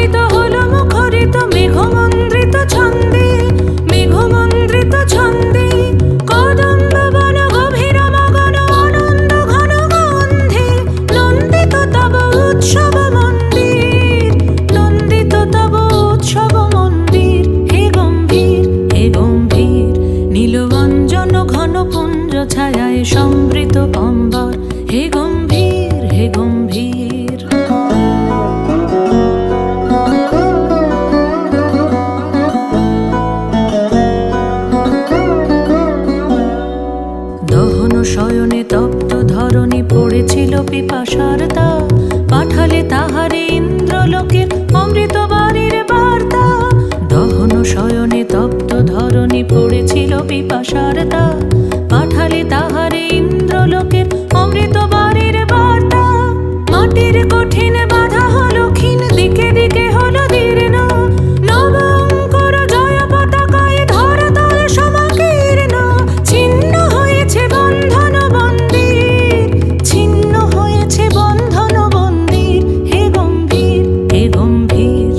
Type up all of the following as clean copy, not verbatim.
আলোকিত হলো মুখরিত মেঘমন্দ্রিত ছন্দে, মেঘমন্দ্রিত ছন্দে। কদম্ব বন গভীর মগন আনন্দ ঘন গন্ধে, নন্দিত তব উৎসব মন্দির, নন্দিত তব উৎসব মন্দির। হে গম্ভীর, হে গম্ভীর, নীলবঞ্জন ঘন পুঞ্জ ছায়ায় সমৃত অম্বর। হে গম্ভীর, হে গম্ভীর। দহন শয়নে তপ্ত ধরণী পড়েছিল পিপাসার তা, পাঠালে তাহারে ইন্দ্রলোকের অমৃত বাণীর বার্তা। দহন শয়নে তপ্ত ধরণী পড়েছিল পিপাসার তা, পাঠালে তাহারে ইন্দ্রলোকের অমৃত বাণীর বার্তা। মাটির কঠিন বাধা হলো ক্ষীণ, দিকে দিকে হলো দীর্ণ, নবঙ্কর জয় পতাকায় ধরাতল সমাকীর্ণ। ছিন্ন হয়েছে বন্ধন বন্দির, ছিন্ন হয়েছে বন্ধন বন্দির। হে গম্ভীর, হে গম্ভীর।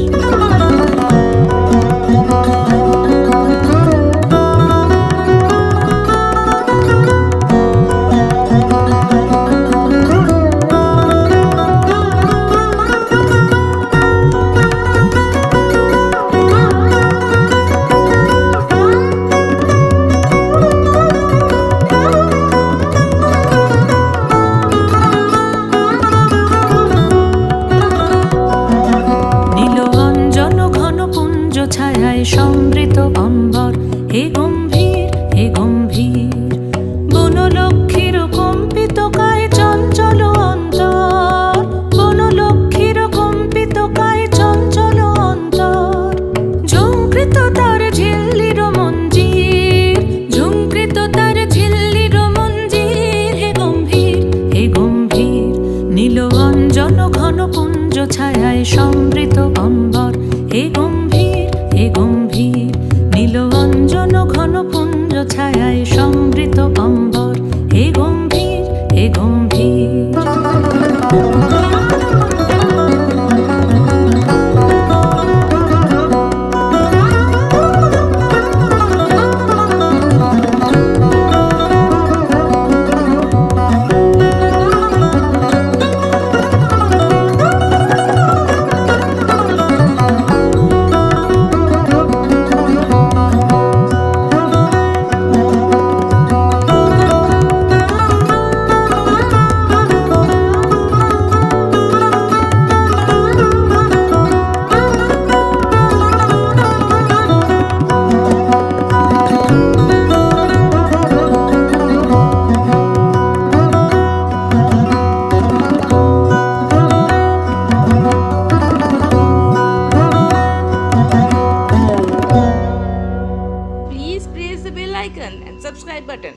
নীলবঞ্জন ঘন পুঞ্জ ছায়ায় সমৃত অম্বর। হে গম্ভীর, হে গম্ভীর। বনলক্ষ্মীর কম্পিত কায় চঞ্চল অন্তর, বনলক্ষ্মীর কম্পিত কায় চঞ্চল অন্তর। ঝঙ্কৃত তার ঝিল্লির মঞ্জির, ঝঙ্কৃত তার ঝিল্লির মঞ্জির। হে গম্ভীর, হে গম্ভীর, নীলবঞ্জন ঘন পুঞ্জ ছায়ায় সমৃত অম্বর। হে গম্ভীর, হে গম্ভীর, নীলবঞ্জন ঘন পুঞ্জ ছায়ায় সমৃত অম্বর। হে গম্ভীর, হে গম্ভীর। Please press the bell icon and subscribe button.